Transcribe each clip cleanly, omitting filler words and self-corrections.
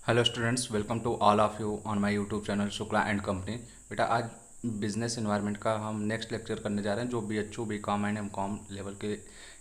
Hello students, welcome to all of you on my YouTube channel Shukla and company. बेटा आज business environment का हम next lecture करने जा रहे हैं जो BHU BCom and MCom level के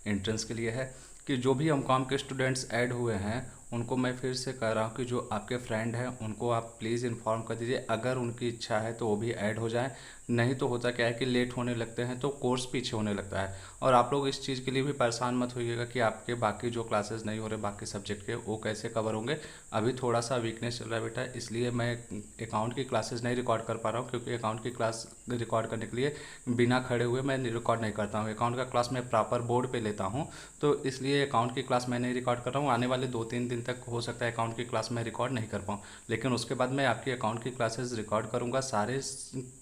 एंट्रेंस के लिए है। कि जो भी MCom के स्टूडेंट्स ऐड हुए हैं उनको मैं फिर से कह रहा हूँ कि जो आपके फ्रेंड हैं उनको आप प्लीज़ इन्फॉर्म कर दीजिए, अगर उनकी इच्छा है तो वो भी ऐड हो जाए। नहीं तो होता क्या है कि लेट होने लगते हैं तो कोर्स पीछे होने लगता है। और आप लोग इस चीज़ के लिए भी परेशान मत होइएगा कि आपके बाकी जो क्लासेस नहीं हो रहे बाकी सब्जेक्ट के वो कैसे कवर होंगे। अभी थोड़ा सा वीकनेस चल रहा है बेटा, इसलिए मैं अकाउंट की क्लासेस नहीं रिकॉर्ड कर पा रहा हूँ, क्योंकि अकाउंट की क्लास रिकॉर्ड करने के लिए बिना खड़े हुए मैं रिकॉर्ड नहीं करता हूँ। अकाउंट का क्लास मैं प्रॉपर बोर्ड पे लेता हूँ, तो इसलिए अकाउंट की क्लास मैं नहीं रिकॉर्ड कर रहा हूँ। आने वाले 2-3 दिन तक हो सकता है अकाउंट की क्लास मैं रिकॉर्ड नहीं कर पाऊँ, लेकिन उसके बाद मैं आपकी अकाउंट की क्लासेस रिकॉर्ड करूँगा, सारे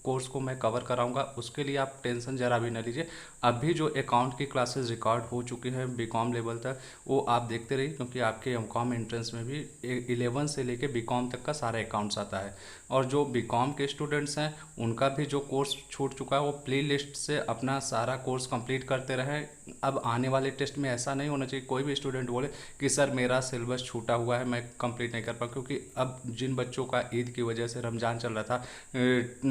कोर्स को मैं कवर कराऊँगा। उसके लिए आप टेंशन ज़रा भी न लीजिए। अभी जो अकाउंट की क्लासेस रिकॉर्ड हो चुकी हैं BCom लेवल तक वो आप देखते रहिए, क्योंकि आपके MCom एंट्रेंस में भी 11 से लेके BCom तक का सारा अकाउंट्स आता है। और जो BCom के स्टूडेंट्स हैं उनका भी जो कोर्स छूट चुका है वो प्ले लिस्ट से अपना सारा कोर्स कंप्लीट करते रहें। अब आने वाले टेस्ट में ऐसा नहीं होना चाहिए कोई भी स्टूडेंट बोले कि सर मेरा सिलेबस छूटा हुआ है मैं कंप्लीट नहीं कर पाऊँ, क्योंकि अब जिन बच्चों का ईद की वजह से रमज़ान चल रहा था,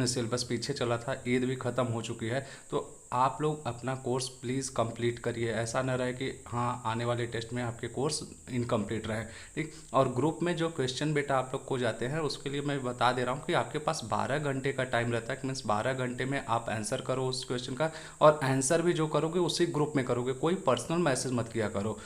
सिलेबस पीछे चला था, ईद भी ख़त्म हो चुकी है, तो आप लोग अपना कोर्स प्लीज़ कंप्लीट करिए। ऐसा न रहे कि हाँ आने वाले टेस्ट में आपके कोर्स इनकम्प्लीट रहे। ठीक। और ग्रुप में जो क्वेश्चन बेटा आप लोग को जाते हैं उसके लिए मैं बता दे रहा हूँ कि आपके पास 12 घंटे का टाइम रहता है, मीन्स 12 घंटे में आप आंसर करो उस क्वेश्चन का। और आंसर भी जो करोगे उसी ग्रुप में करोगे, कोई पर्सनल मैसेज मत किया करो।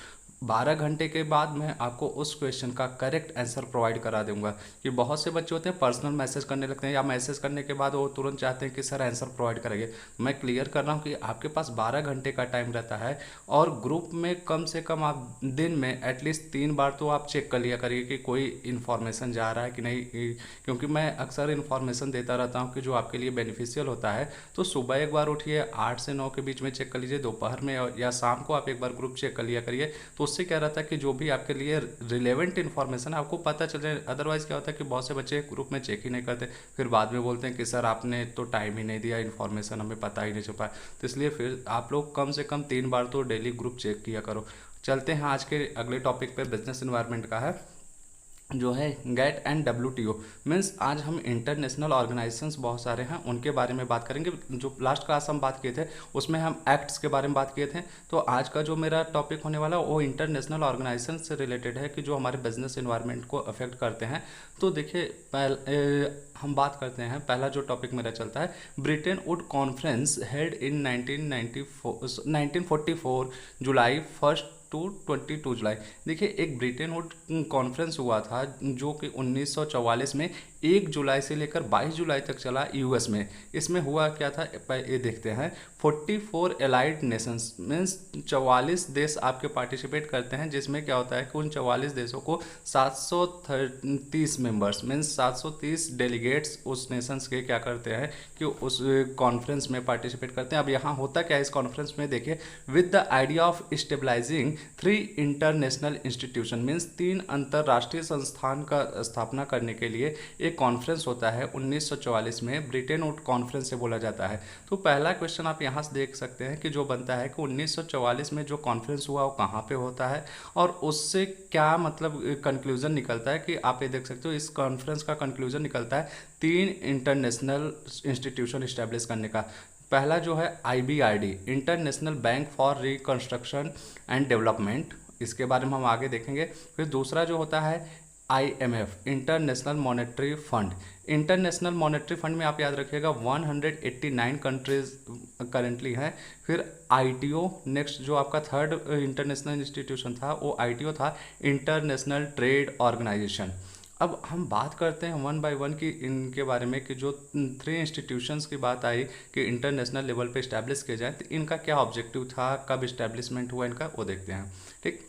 12 घंटे के बाद मैं आपको उस क्वेश्चन का करेक्ट आंसर प्रोवाइड करा दूंगा। कि बहुत से बच्चे होते हैं पर्सनल मैसेज करने लगते हैं, या मैसेज करने के बाद वो तुरंत चाहते हैं कि सर आंसर प्रोवाइड करेंगे। मैं क्लियर कर रहा हूँ कि आपके पास 12 घंटे का टाइम रहता है, और ग्रुप में कम से कम आप दिन में एटलीस्ट 3 बार तो आप चेक कर लिया करिए कि कोई इन्फॉर्मेशन जा रहा है कि नहीं। क्योंकि मैं अक्सर इन्फॉर्मेशन देता रहता हूँ कि जो आपके लिए बेनिफिशियल होता है। तो सुबह एक बार उठिए 8 से 9 के बीच में चेक कर लीजिए, दोपहर में या शाम को आप एक बार ग्रुप चेक कर लिया करिए। तो उससे क्या रहता है कि जो भी आपके लिए रिलेवेंट इन्फॉर्मेशन है आपको पता चल जाए। अदरवाइज़ क्या होता है कि बहुत से बच्चे ग्रुप में चेक ही नहीं करते, फिर बाद में बोलते हैं कि सर आपने तो टाइम ही नहीं दिया, इन्फॉर्मेशन हमें पता ही नहीं चल पाया। तो इसलिए फिर आप लोग कम से कम 3 बार तो डेली ग्रुप चेक किया करो। चलते हैं आज के अगले टॉपिक पे, बिजनेस इन्वायरमेंट का है जो है गेट एंड WTO। मीन्स आज हम इंटरनेशनल ऑर्गेनाइजेशंस बहुत सारे हैं उनके बारे में बात करेंगे। जो लास्ट क्लास हम बात किए थे उसमें हम एक्ट्स के बारे में बात किए थे, तो आज का जो मेरा टॉपिक होने वाला है वो इंटरनेशनल ऑर्गेनाइजेशन से रिलेटेड है कि जो हमारे बिजनेस एनवायरनमेंट को अफेक्ट करते हैं। तो देखिए हम बात करते हैं, पहला जो टॉपिक मेरा चलता है Bretton Wood conference held in 1944 July 1 to 22 July. देखिए एक ब्रिटेन वुड कॉन्फ्रेंस हुआ था जो कि 1944 में 1 जुलाई से लेकर 22 जुलाई तक चला US में। इसमें हुआ क्या था ये देखते हैं। 44 एलाइड नेशंस मीन्स 44 देश आपके पार्टिसिपेट करते हैं, जिसमें क्या होता है कि उन 44 देशों को 730 मेंबर्स मीन्स 730 डेलीगेट्स उस नेशंस के क्या करते हैं कि उस कॉन्फ्रेंस में पार्टिसिपेट करते हैं। अब यहाँ होता क्या है इस कॉन्फ्रेंस में, देखिए with the idea of stabilising 3 international institution means 3 अंतर्राष्ट्रीय संस्थान का स्थापना करने के लिए एक कॉन्फ्रेंस होता है 1944 में, ब्रिटेन वुड कॉन्फ्रेंस से बोला जाता है। तो पहला क्वेश्चन आप यहाँ से देख सकते हैं कि जो बनता है कि 1944 में जो कॉन्फ्रेंस हुआ वो कहाँ पे होता है और उससे क्या मतलब कंक्लूजन निकलता है। कि आप ये देख सकते हो इस कॉन्फ्रेंस का कंक्लूजन निकलता है 3 इंटरनेशनल इंस्टीट्यूशन इस्टेब्लिश करने का। पहला जो है IBRD international bank for reconstruction and development, इसके बारे में हम आगे देखेंगे। फिर दूसरा जो होता है IMF international monetary fund. International monetary fund में आप याद रखिएगा 189 कंट्रीज करेंटली हैं। फिर ITO नेक्स्ट जो आपका थर्ड इंटरनेशनल इंस्टीट्यूशन था वो ITO था, इंटरनेशनल ट्रेड ऑर्गेनाइजेशन। अब हम बात करते हैं वन बाय वन की इनके बारे में कि जो 3 इंस्टीट्यूशंस की बात आई कि इंटरनेशनल लेवल पे इस्टेब्लिश किए जाए, तो इनका क्या ऑब्जेक्टिव था, कब इस्टेब्लिशमेंट हुआ इनका, वो देखते हैं। ठीक।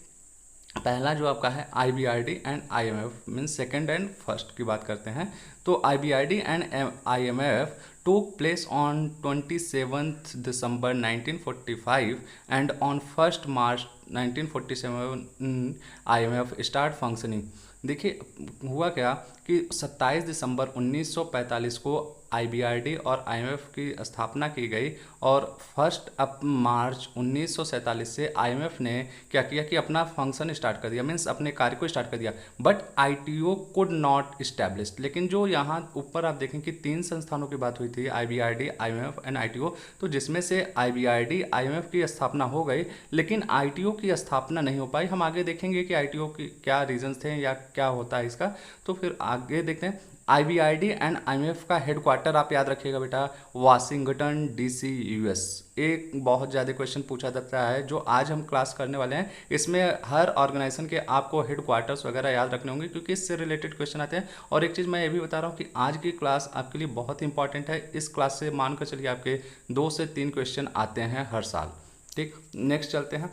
पहला जो आपका है IBRD and IMF means second and first की बात करते हैं। तो IBRD and IMF took place on 27th December 1945 and on 1st March 1947 IMF start functioning। देखिए हुआ क्या कि 27 दिसंबर 1945 को IBRD और IMF की स्थापना की गई और 1 मार्च 1947 से IMF ने क्या किया कि अपना फंक्शन स्टार्ट कर दिया, मीन्स अपने कार्य को स्टार्ट कर दिया। But ITO could not establish. लेकिन जो यहाँ ऊपर आप देखें कि 3 संस्थानों की बात हुई थी, IBRD, IMF एंड ITO, तो जिसमें से IBRD IMF की स्थापना हो गई लेकिन ITO की स्थापना नहीं हो पाई। हम आगे देखेंगे कि ITO की क्या रीजंस थे या क्या होता है इसका, तो फिर आगे देखते हैं। IBRD एंड IMF का हेडक्वार्टर आप याद रखिएगा बेटा, वाशिंगटन DC US। एक बहुत ज़्यादा क्वेश्चन पूछा जाता है जो आज हम क्लास करने वाले हैं, इसमें हर ऑर्गेनाइजेशन के आपको हेडक्वार्टर्स वगैरह याद रखने होंगे क्योंकि इससे रिलेटेड क्वेश्चन आते हैं। और एक चीज़ मैं ये भी बता रहा हूँ कि आज की क्लास आपके लिए बहुत इंपॉर्टेंट है। इस क्लास से मान कर चलिए आपके 2 से 3 क्वेश्चन आते हैं हर साल। ठीक, नेक्स्ट चलते हैं।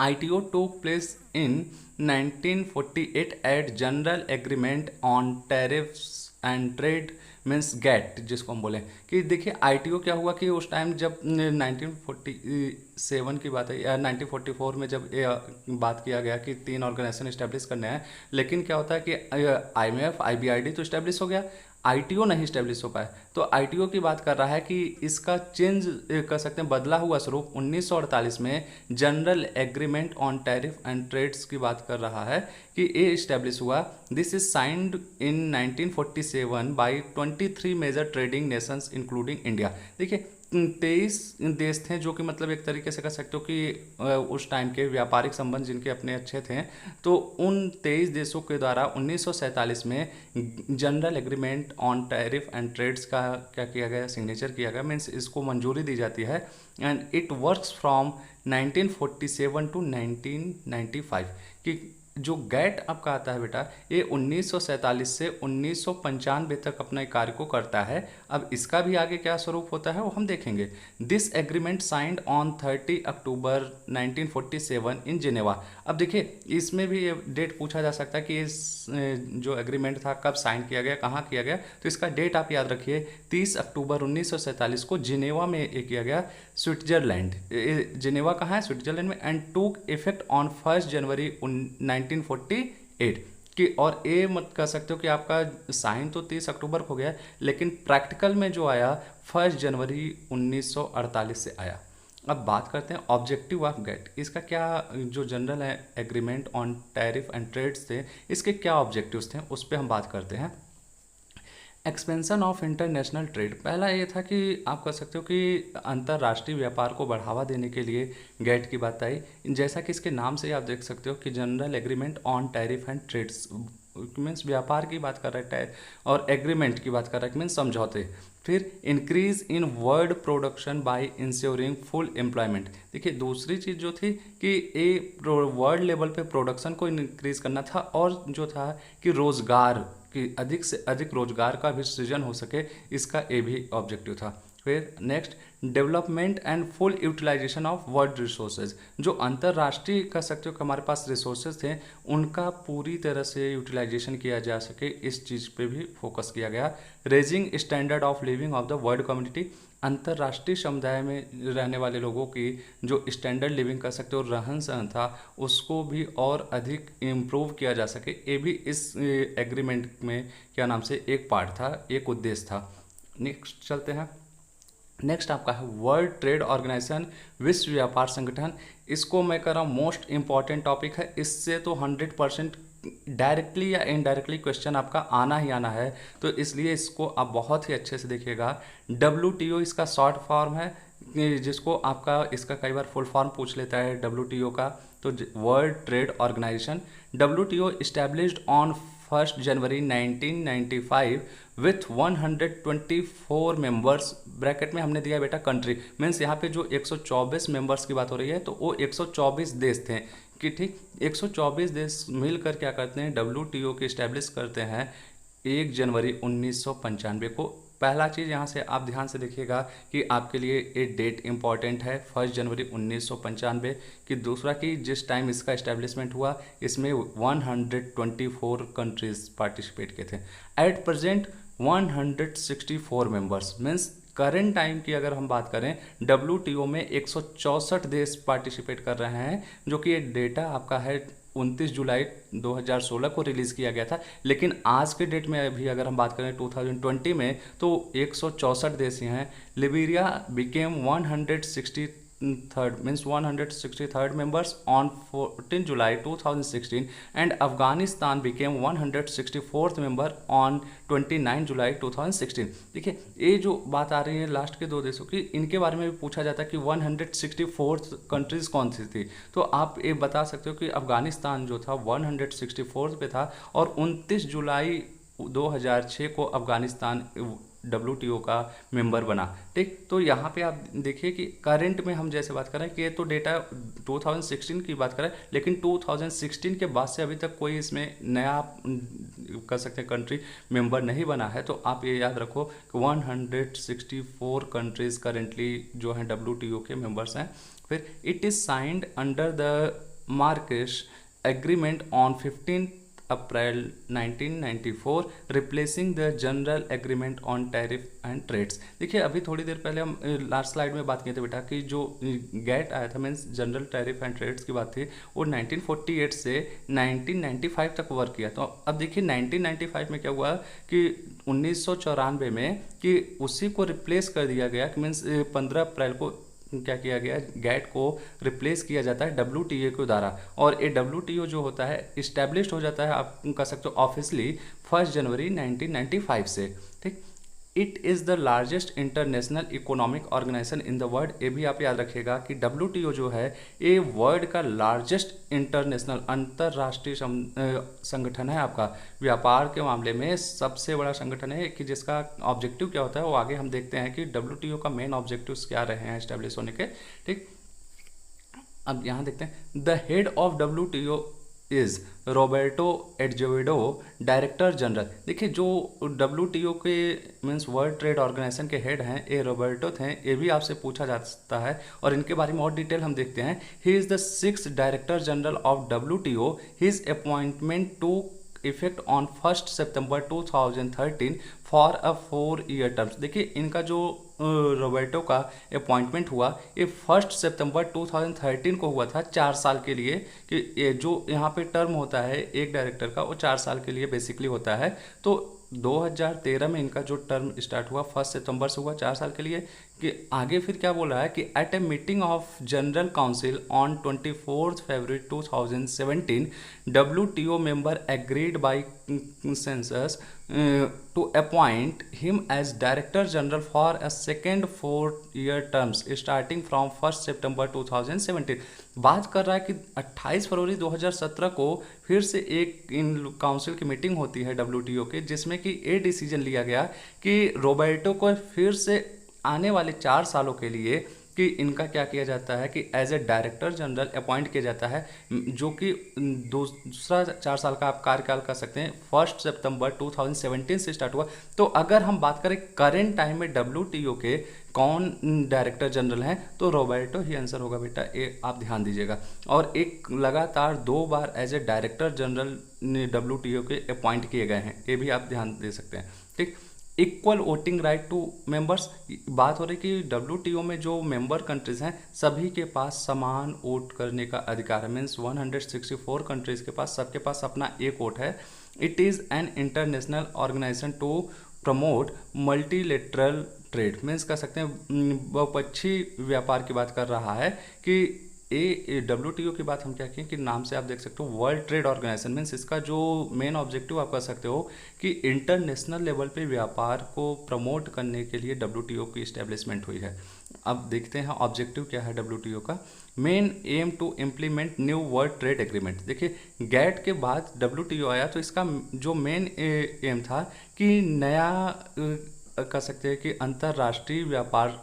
ITO took place in 1948 at General Agreement on Tariffs and Trade, means GATT जिसको हम बोलें। कि देखिए ITO क्या हुआ कि उस टाइम जब 1947 की बात है या 1944 में जब बात किया गया कि 3 ऑर्गेनाइजेशन इस्टेब्लिश करने हैं, लेकिन क्या होता है कि IMF IBRD तो इस्टेब्लिश हो गया, ITO नहीं इस्टेब्लिश हो पाए। तो ITO की बात कर रहा है कि इसका चेंज कर सकते हैं, बदला हुआ स्वरूप 1948 में general agreement on tariff and trades की बात कर रहा है कि ये इस्टेब्लिश हुआ। This is signed in 1947 by 23 major trading nations including India. देखिए 23 देश थे जो कि मतलब एक तरीके से कह सकते हो कि उस टाइम के व्यापारिक संबंध जिनके अपने अच्छे थे, तो उन 23 देशों के द्वारा 1947 में general agreement on tariff and trades का क्या किया गया, सिग्नेचर किया गया, मीन्स इसको मंजूरी दी जाती है। And it works from 1947 to 1995। कि जो गैट आपका आता है बेटा, ये 1947 से 1995 तक अपने कार्य को करता है। अब इसका भी आगे क्या स्वरूप होता है वो हम देखेंगे। This agreement signed on 30 October 1947 in Geneva. अब देखिए इसमें भी ये डेट पूछा जा सकता है कि इस जो एग्रीमेंट था कब साइन किया गया, कहाँ किया गया, तो इसका डेट आप याद रखिए 30 अक्टूबर 1947 को जिनेवा में ये किया गया, स्विट्जरलैंड। जिनेवा कहाँ है, स्विट्जरलैंड में। एंड टूक इफेक्ट ऑन 1 जनवरी 1948 कि, और ये मत कह सकते हो कि आपका साइन तो 30 अक्टूबर को गया लेकिन प्रैक्टिकल में जो आया 1 जनवरी 1948 से आया। अब बात करते हैं ऑब्जेक्टिव ऑफ गेट। इसका क्या, जो general agreement on tariff and trades थे, इसके क्या ऑब्जेक्टिव्स थे उस पर हम बात करते हैं। एक्सपेंशन ऑफ इंटरनेशनल ट्रेड, पहला ये था कि आप कह सकते हो कि अंतर्राष्ट्रीय व्यापार को बढ़ावा देने के लिए गेट की बात आई। जैसा कि इसके नाम से आप देख सकते हो कि general agreement on tariff and trades, means व्यापार की बात कर रहा है, और एग्रीमेंट की बात कर रहा है मीन्स समझौते। फिर increase in world production by ensuring full employment. देखिए दूसरी चीज़ जो थी कि ये वर्ल्ड लेवल पे प्रोडक्शन को इंक्रीज करना था, और जो था कि रोज़गार कि अधिक से अधिक रोजगार का भी सृजन हो सके, इसका ये भी ऑब्जेक्टिव था। फिर next development and full utilisation of world resources, जो अंतर्राष्ट्रीय कह सकते हो कि हमारे पास रिसोर्सेज थे उनका पूरी तरह से यूटिलाइजेशन किया जा सके, इस चीज़ पे भी फोकस किया गया। Raising standard of living of the world community, अंतर्राष्ट्रीय समुदाय में रहने वाले लोगों की जो स्टैंडर्ड लिविंग कर सकते हो, रहन सहन था, उसको भी और अधिक इम्प्रूव किया जा सके, ये भी इस एग्रीमेंट में क्या नाम से एक पार्ट था, एक उद्देश्य था। नेक्स्ट चलते हैं। नेक्स्ट आपका है वर्ल्ड ट्रेड ऑर्गेनाइजेशन, विश्व व्यापार संगठन। इसको मैं कह रहा हूँ मोस्ट इंपॉर्टेंट टॉपिक है, इससे तो 100% डायरेक्टली या इनडायरेक्टली क्वेश्चन आपका आना ही आना है, तो इसलिए इसको आप बहुत ही अच्छे से देखिएगा। WTO इसका शॉर्ट फॉर्म है, जिसको आपका इसका कई बार फुल फॉर्म पूछ लेता है WTO का, तो world trade organisation. WTO established on 1 January 1995 with 124 members, bracket में हमने दिया बेटा कंट्री, मीन्स यहाँ पे जो 124 मेंबर्स की बात हो रही है तो वो 124 देश थे कि ठीक 124 देश मिलकर क्या करते हैं, WTO के इस्टेब्लिश करते हैं 1 जनवरी 1995 को। पहला चीज़ यहाँ से आप ध्यान से देखिएगा कि आपके लिए ये डेट इम्पॉर्टेंट है 1 जनवरी 1995 कि दूसरा कि जिस टाइम इसका इस्टेब्लिशमेंट हुआ इसमें 124 कंट्रीज पार्टिसिपेट किए थे। At present 164 members means current time की अगर हम बात करें WTO में 164 देश पार्टिसिपेट कर रहे हैं, जो कि ये डेटा आपका है 29 जुलाई 2016 को रिलीज़ किया गया था। लेकिन आज के डेट में अभी अगर हम बात करें 2020 में तो 164 देश ही हैं। Liberia became 163rd means 163rd members on 14 July 2016 and Afghanistan became 164th member on 29 July 2016। देखिए ये जो बात आ रही है लास्ट के 2 देशों की, इनके बारे में भी पूछा जाता है कि 164th कंट्रीज कौन सी थी, तो आप ये बता सकते हो कि अफगानिस्तान जो था 164th पे था और 29 जुलाई 2006 को अफगानिस्तान WTO का मेंबर बना। ठीक, तो यहाँ पे आप देखिए कि करंट में हम जैसे बात करें कि ये तो डेटा 2016 की बात करें, लेकिन 2016 के बाद से अभी तक कोई इसमें नया कर सकते हैं कंट्री मेंबर नहीं बना है। तो आप ये याद रखो कि 164 कंट्रीज करेंटली जो हैं WTO के मेंबर्स हैं। फिर it is signed under the Marrakesh agreement on 15 April 1994 replacing the general agreement on tariff and trades. देखिए अभी थोड़ी देर पहले हम लास्ट स्लाइड में बात किए थे बेटा कि जो गेट आया था means general tariff and trades की बात थी, वो 1948 से 1995 तक वर्क किया। तो अब देखिए 1995 में क्या हुआ कि 1994 में कि उसी को रिप्लेस कर दिया गया कि मीन्स 15 अप्रैल को क्या किया गया, गैट को रिप्लेस किया जाता है WTO के द्वारा, और ये WTO जो होता है इस्टेब्लिश हो जाता है आप कह सकते हो ऑफिशियली 1 जनवरी 1995 से। ठीक, it is the largest international economic organisation in the world. ये भी आप याद रखिएगा कि WTO जो है ये वर्ल्ड का लार्जेस्ट इंटरनेशनल अंतर्राष्ट्रीय संगठन है। आपका व्यापार के मामले में सबसे बड़ा संगठन है कि जिसका ऑब्जेक्टिव क्या होता है वो आगे हम देखते हैं कि WTO का मेन ऑब्जेक्टिव्स क्या रहे हैं एस्टेब्लिश होने के। ठीक, अब यहाँ देखते हैं the head of WTO is Roberto Azevedo director general. देखिए जो WTO के मीन्स वर्ल्ड ट्रेड ऑर्गेनाइजेशन के हेड हैं ये रॉबर्टो थे, ये भी आपसे पूछा जा सकता है और इनके बारे में और डिटेल हम देखते हैं। He is the 6th director general of WTO। His appointment to effect on 1 September 2013 for a 4-year terms. देखिए इनका जो रॉबर्टो का अपॉइंटमेंट हुआ ये 1 सितंबर 2013 को हुआ था 4 साल के लिए, कि ये जो यहाँ पे टर्म होता है एक डायरेक्टर का वो 4 साल के लिए बेसिकली होता है। तो 2013 में इनका जो टर्म स्टार्ट हुआ 1 सितंबर से हुआ 4 साल के लिए। कि आगे फिर क्या बोल रहा है कि at a meeting of general council on 24 February 2017 WTO member agreed by consensus to appoint him as Director General for a second 4-year terms starting from 1 सितंबर 2017। बात कर रहा है कि 28 फरवरी 2017 को फिर से एक इन काउंसिल की मीटिंग होती है WTO के, जिसमें कि ये डिसीजन लिया गया कि रॉबर्टो को फिर से आने वाले 4 सालों के लिए कि इनका क्या किया जाता है कि as a director general appoint किया जाता है, जो कि दूसरा 4 साल का आप कार्यकाल कर सकते हैं 1 सितंबर 2017 से स्टार्ट हुआ। तो अगर हम बात करें करेंट टाइम में WTO के कौन डायरेक्टर जनरल हैं तो रॉबर्टो ही आंसर होगा बेटा, ये आप ध्यान दीजिएगा। और एक लगातार 2 बार as a director general WTO के अपॉइंट किए गए हैं, ये भी आप ध्यान दे सकते हैं। ठीक, equal voting right to members. बात हो रही कि WTO में जो मेंबर कंट्रीज हैं सभी के पास समान वोट करने का अधिकार है, मीन्स 164 कंट्रीज के पास सबके पास अपना एक वोट है। It is an international organisation to promote multilateral trade, means कह सकते हैं बहुपक्षीय व्यापार की बात कर रहा है। कि WTO की बात हम क्या कहें कि नाम से आप देख सकते हो वर्ल्ड ट्रेड ऑर्गेनाइजेशन, मीन्स इसका जो मेन ऑब्जेक्टिव आप कर सकते हो कि इंटरनेशनल लेवल पे व्यापार को प्रमोट करने के लिए WTO की इस्टेब्लिशमेंट हुई है। अब देखते हैं ऑब्जेक्टिव क्या है WTO का। Main aim to implement new world trade agreement. देखिए गैट के बाद WTO आया तो इसका जो मेन एम था कि नया कह सकते हैं कि अंतर्राष्ट्रीय व्यापार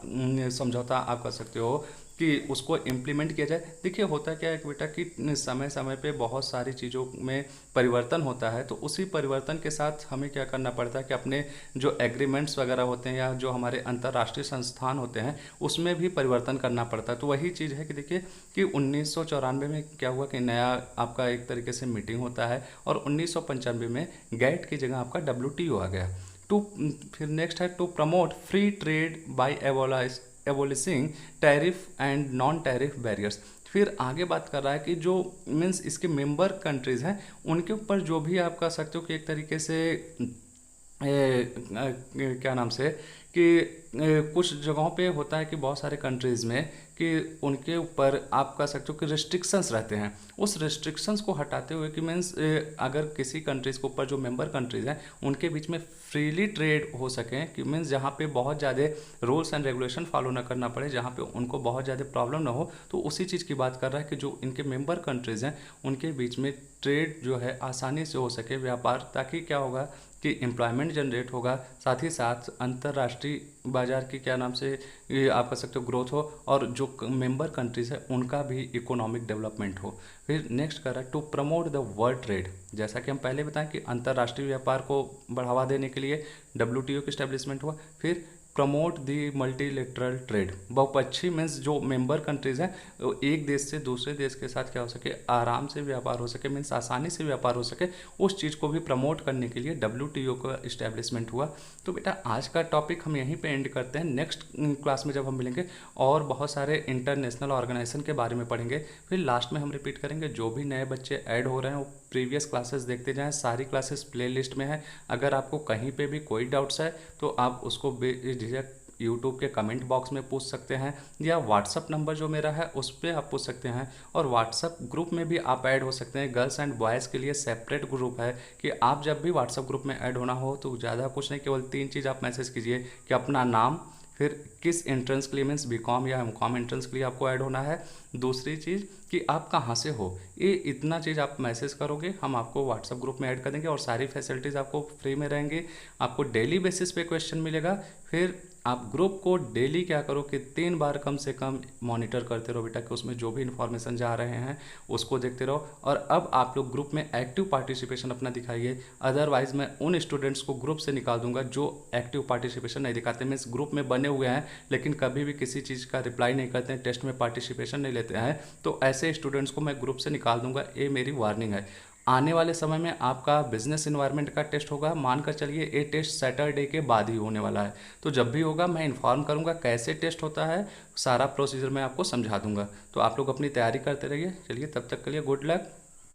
समझौता आप कह सकते हो कि उसको इम्प्लीमेंट किया जाए। देखिए होता क्या है कि बेटा कि समय समय पे बहुत सारी चीज़ों में परिवर्तन होता है, तो उसी परिवर्तन के साथ हमें क्या करना पड़ता है कि अपने जो एग्रीमेंट्स वगैरह होते हैं या जो हमारे अंतर्राष्ट्रीय संस्थान होते हैं उसमें भी परिवर्तन करना पड़ता है। तो वही चीज़ है कि देखिए कि 1994 में क्या हुआ कि नया आपका एक तरीके से मीटिंग होता है और 1995 में गैट की जगह आपका WTO आ गया। टू फिर नेक्स्ट है to promote free trade by abolishing tariff and non tariff barriers. फिर आगे बात कर रहा है कि जो मीन्स इसके मेंबर कंट्रीज़ हैं उनके ऊपर जो भी आप कह सकते हो कि एक तरीके से क्या नाम से कि कुछ जगहों पे होता है कि बहुत सारे कंट्रीज़ में कि उनके ऊपर आप कह सकते हो कि रिस्ट्रिक्शंस रहते हैं। उस रिस्ट्रिक्शंस को हटाते हुए कि मीन्स अगर किसी कंट्रीज़ के ऊपर जो मेंबर कंट्रीज़ हैं उनके बीच में फ्रीली ट्रेड हो सकें, कि मीन्स जहाँ पे बहुत ज़्यादा रूल्स एंड रेगुलेशन फॉलो ना करना पड़े, जहाँ पे उनको बहुत ज़्यादा प्रॉब्लम ना हो, तो उसी चीज़ की बात कर रहा है कि जो इनके मेंबर कंट्रीज़ हैं उनके बीच में ट्रेड जो है आसानी से हो सके, व्यापार, ताकि क्या होगा कि एम्प्लॉयमेंट जनरेट होगा, साथ ही साथ अंतर्राष्ट्रीय बाजार की क्या नाम से ये आप कह सकते हो ग्रोथ हो, और जो मेंबर कंट्रीज़ है उनका भी इकोनॉमिक डेवलपमेंट हो। फिर नेक्स्ट कर रहा है to promote the world trade. जैसा कि हम पहले बताएं कि अंतर्राष्ट्रीय व्यापार को बढ़ावा देने के लिए WTO की स्टैब्लिशमेंट हुआ। फिर प्रमोट दी मल्टीलेटरल ट्रेड, बहुपक्षीय मीन्स जो मेंबर कंट्रीज़ हैं वो एक देश से दूसरे देश के साथ क्या हो सके, आराम से व्यापार हो सके, मीन्स आसानी से व्यापार हो सके, उस चीज़ को भी प्रमोट करने के लिए WTO का इस्टेब्लिशमेंट हुआ। तो बेटा आज का टॉपिक हम यहीं पे एंड करते हैं। नेक्स्ट क्लास में जब हम मिलेंगे और बहुत सारे इंटरनेशनल ऑर्गेनाइजेशन के बारे में पढ़ेंगे। फिर लास्ट में हम रिपीट करेंगे, जो भी नए बच्चे ऐड हो रहे हैं वो प्रीवियस क्लासेस देखते जाएं, सारी क्लासेस प्लेलिस्ट में है। अगर आपको कहीं पे भी कोई डाउट्स है तो आप उसको बेझिझक यूट्यूब के कमेंट बॉक्स में पूछ सकते हैं, या व्हाट्सअप नंबर जो मेरा है उस पर आप पूछ सकते हैं। और व्हाट्सअप ग्रुप में भी आप ऐड हो सकते हैं। गर्ल्स एंड बॉयज़ के लिए सेपरेट ग्रुप है कि आप जब भी व्हाट्सअप ग्रुप में ऐड होना हो तो ज़्यादा कुछ नहीं, केवल 3 चीज़ आप मैसेज कीजिए कि अपना नाम, फिर किस एंट्रेंस के लिए मीन्स BCom या MCom एंट्रेंस के लिए आपको ऐड होना है, दूसरी चीज़ कि आप कहाँ से हो। ये इतना चीज़ आप मैसेज करोगे, हम आपको व्हाट्सअप ग्रुप में ऐड कर देंगे और सारी फैसिलिटीज़ आपको फ्री में रहेंगी। आपको डेली बेसिस पे क्वेश्चन मिलेगा। फिर आप ग्रुप को डेली क्या करो कि 3 बार कम से कम मॉनिटर करते रहो बेटा, कि उसमें जो भी इन्फॉर्मेशन जा रहे हैं उसको देखते रहो। और अब आप लोग ग्रुप में एक्टिव पार्टिसिपेशन अपना दिखाइए, अदरवाइज मैं उन स्टूडेंट्स को ग्रुप से निकाल दूंगा जो एक्टिव पार्टिसिपेशन नहीं दिखाते, मीन्स ग्रुप में बने हुए हैं लेकिन कभी भी किसी चीज़ का रिप्लाई नहीं करते हैं, टेस्ट में पार्टिसिपेशन नहीं लेते हैं, तो ऐसे स्टूडेंट्स को मैं ग्रुप से निकाल दूंगा। ये मेरी वार्निंग है। आने वाले समय में आपका बिजनेस इन्वायरमेंट का टेस्ट होगा, मानकर चलिए ये टेस्ट सैटरडे के बाद ही होने वाला है। तो जब भी होगा मैं इन्फॉर्म करूंगा, कैसे टेस्ट होता है सारा प्रोसीजर मैं आपको समझा दूंगा। तो आप लोग अपनी तैयारी करते रहिए। चलिए तब तक के लिए गुड लक।